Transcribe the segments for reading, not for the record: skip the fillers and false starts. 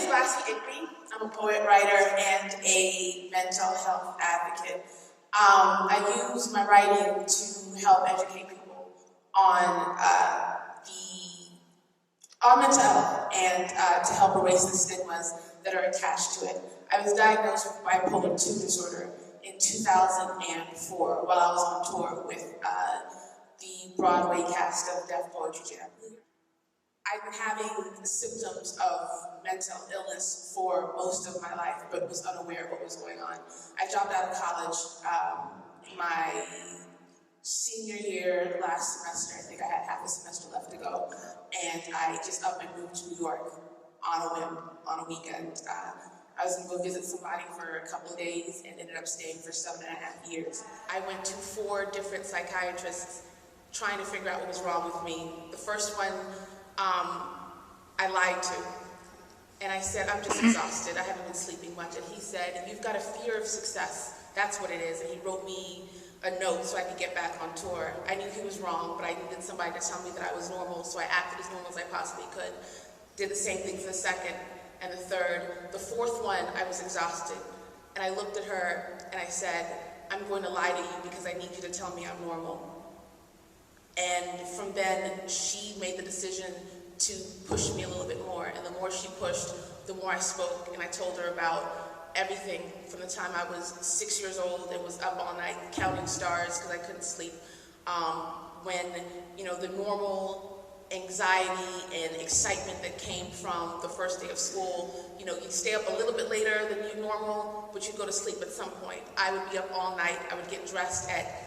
is Bassey Ikpi. I'm a poet, writer, and a mental health advocate. I use my writing to help educate people on mental health and to help erase the stigmas that are attached to it. I was diagnosed with bipolar II disorder in 2004 while I was on tour with the Broadway cast of Def Poetry Jam. I've been having symptoms of mental illness for most of my life, but was unaware of what was going on. I dropped out of college my senior year last semester. I think I had half a semester left to go, and I just up and moved to New York on a whim, on a weekend. I was going to go visit somebody for a couple of days and ended up staying for 7.5 years. I went to 4 different psychiatrists trying to figure out what was wrong with me. The first one, I lied to, and I said, I'm just exhausted, I haven't been sleeping much, and he said, you've got a fear of success, that's what it is, and he wrote me a note so I could get back on tour. I knew he was wrong, but I needed somebody to tell me that I was normal, so I acted as normal as I possibly could. Did the same thing for the second and the third. The fourth one, I was exhausted, and I looked at her and I said, I'm going to lie to you because I need you to tell me I'm normal. And from then, she made the decision to push me a little bit more, and the more she pushed, the more I spoke, and I told her about everything from the time I was 6 years old and was up all night counting stars because I couldn't sleep, when, the normal anxiety and excitement that came from the first day of school, you'd stay up a little bit later than you normal, but you'd go to sleep at some point. I would be up all night, I would get dressed at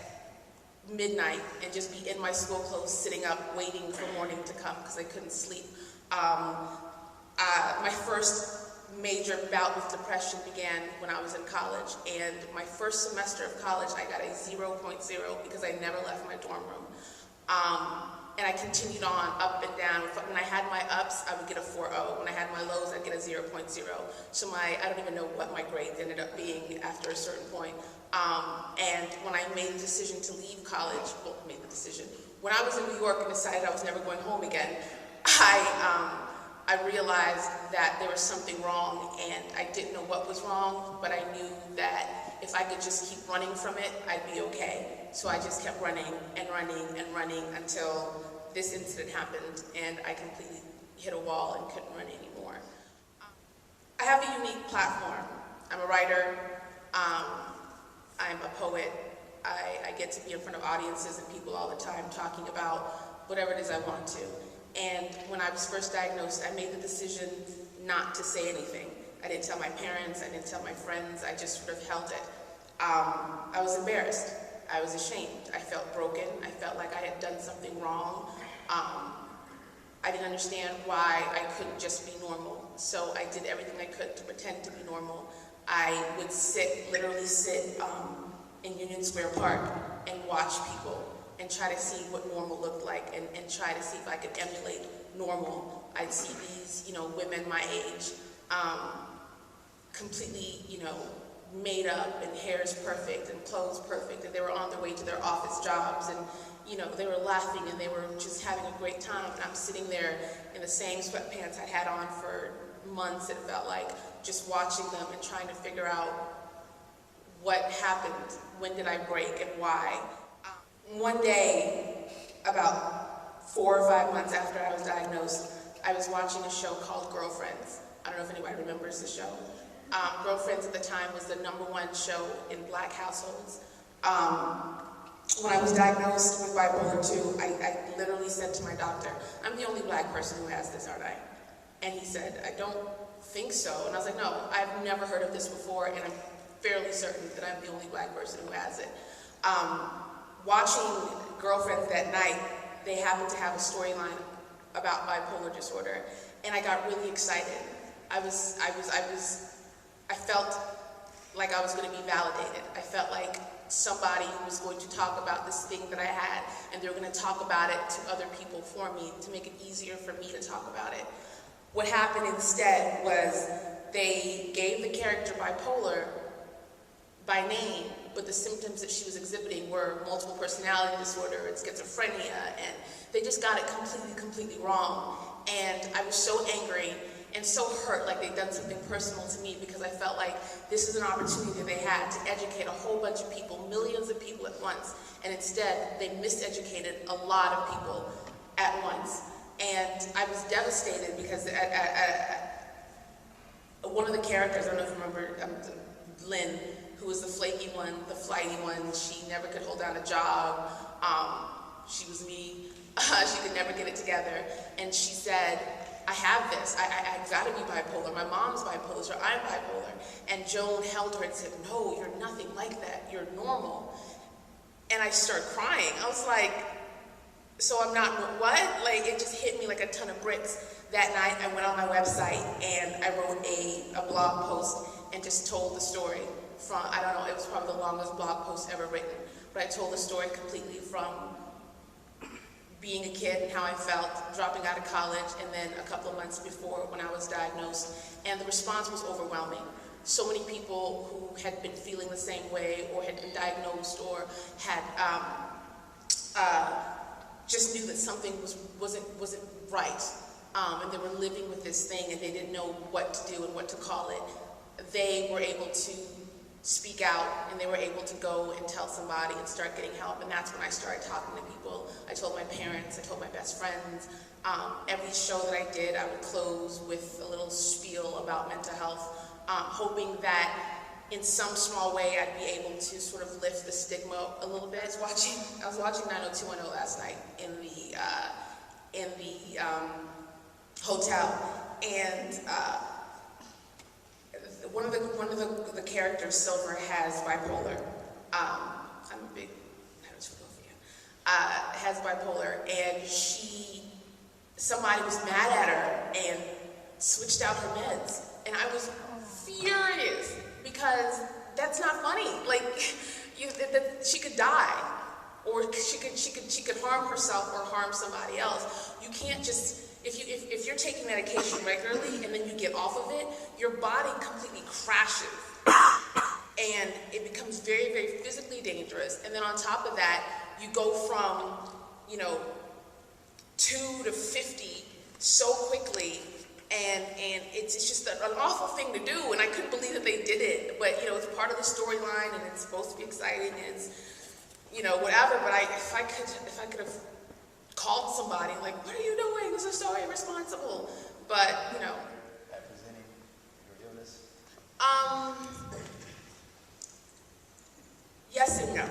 midnight and just be in my school clothes sitting up waiting for morning to come because I couldn't sleep. My first major bout with depression began when I was in college, and my first semester of college I got a 0.0 because I never left my dorm room. And I continued on up and down. When I had my ups, I would get a 4.0. When I had my lows, I'd get a 0.0. So I don't even know what my grade ended up being after a certain point. And when I made the decision to leave college, when I was in New York and decided I was never going home again, I realized that there was something wrong, and I didn't know what was wrong, but I knew that if I could just keep running from it, I'd be okay. So I just kept running and running and running until this incident happened, and I completely hit a wall and couldn't run anymore. I have a unique platform. I'm a writer, I'm a poet. I get to be in front of audiences and people all the time talking about whatever it is I want to. And when I was first diagnosed, I made the decision not to say anything. I didn't tell my parents, I didn't tell my friends, I just sort of held it. I was embarrassed, I was ashamed, I felt broken, I felt like I had done something wrong. I didn't understand why I couldn't just be normal, so I did everything I could to pretend to be normal. I would literally sit in Union Square Park and watch people and try to see what normal looked like and try to see if I could emulate normal. I'd see these, women my age, completely, made up, and hair's perfect and clothes perfect, and they were on their way to their office jobs, and they were laughing and they were just having a great time, and I'm sitting there in the same sweatpants I'd had on for months, it felt like, just watching them and trying to figure out what happened, when did I break, and why. One day, about 4 or 5 months after I was diagnosed, I was watching a show called Girlfriends. I don't know if anybody remembers the show. Girlfriends at the time was the #1 show in Black households. When I was diagnosed with bipolar II, I literally said to my doctor, I'm the only Black person who has this, aren't I? And he said, I don't think so. And I was like, no, I've never heard of this before, and I'm fairly certain that I'm the only Black person who has it. Watching Girlfriends that night, they happened to have a storyline about bipolar disorder, and I got really excited. I felt like I was going to be validated. I felt like somebody who was going to talk about this thing that I had, and they were going to talk about it to other people for me to make it easier for me to talk about it. What happened instead was they gave the character bipolar by name, but the symptoms that she was exhibiting were multiple personality disorder and schizophrenia, and they just got it completely wrong. And I was so angry, and so hurt, like they'd done something personal to me, because I felt like this is an opportunity that they had to educate a whole bunch of people, millions of people at once, and instead they miseducated a lot of people at once. And I was devastated because one of the characters, I don't know if you remember, Lynn, who was the flaky one, the flighty one, she never could hold down a job. She was me. She could never get it together. And she said, I have this. I gotta be bipolar. My mom's bipolar, so I'm bipolar. And Joan held her and said, no, you're nothing like that. You're normal. And I started crying. I was like, so I'm not, what? Like, it just hit me like a ton of bricks. That night, I went on my website and I wrote a blog post and just told the story from, I don't know, it was probably the longest blog post ever written, but I told the story completely from being a kid and how I felt, dropping out of college, and then a couple of months before when I was diagnosed, and the response was overwhelming. So many people who had been feeling the same way, or had been diagnosed, or had just knew that something wasn't right, and they were living with this thing and they didn't know what to do and what to call it. They were able to speak out, and they were able to go and tell somebody and start getting help, and that's when I started talking to people. I told my parents, I told my best friends. Every show that I did, I would close with a little spiel about mental health, hoping that in some small way I'd be able to sort of lift the stigma a little bit. I was watching 90210 last night in the hotel, and one of the characters, Silver, has bipolar. I'm a big has bipolar, and somebody was mad at her and switched out her meds, and I was furious because that's not funny. Like, she could die, or she could harm herself or harm somebody else. You can't just, if you're taking medication regularly and then you get off of it, your body completely crashes. And it becomes very, very physically dangerous. And then on top of that, you go from, 2 to 50 so quickly, and it's just an awful thing to do. And I couldn't believe that they did it. But it's part of the storyline, and it's supposed to be exciting, and it's whatever. But if I could have called somebody like, what are you doing? This is so irresponsible. But Representing your illness. Yes and no.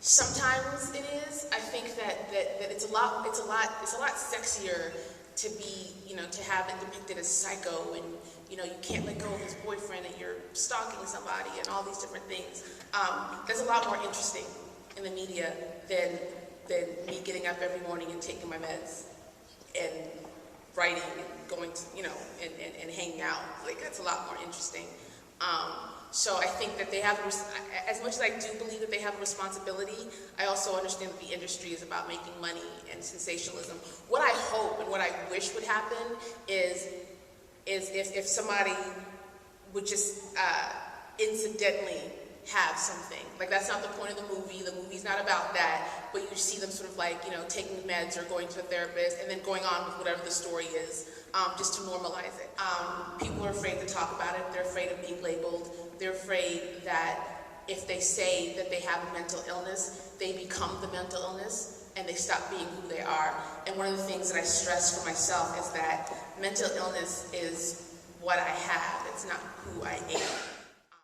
Sometimes it is. I think that it's a lot sexier to be, to have it depicted as psycho, and you can't let go of his boyfriend, and you're stalking somebody, and all these different things. That's a lot more interesting in the media than me getting up every morning and taking my meds and writing and going to, and hanging out. Like, that's a lot more interesting. So I think that they have, as much as I do believe that they have a responsibility, I also understand that the industry is about making money and sensationalism. What I hope and what I wish would happen is if somebody would just incidentally have something. Like, that's not the point of the movie. The movie's not about that, but you see them sort of like, taking meds or going to a therapist and then going on with whatever the story is, just to normalize it. People are afraid to talk about it. They're afraid of being labeled. They're afraid that if they say that they have a mental illness, they become the mental illness and they stop being who they are. And one of the things that I stress for myself is that mental illness is what I have. It's not who I am.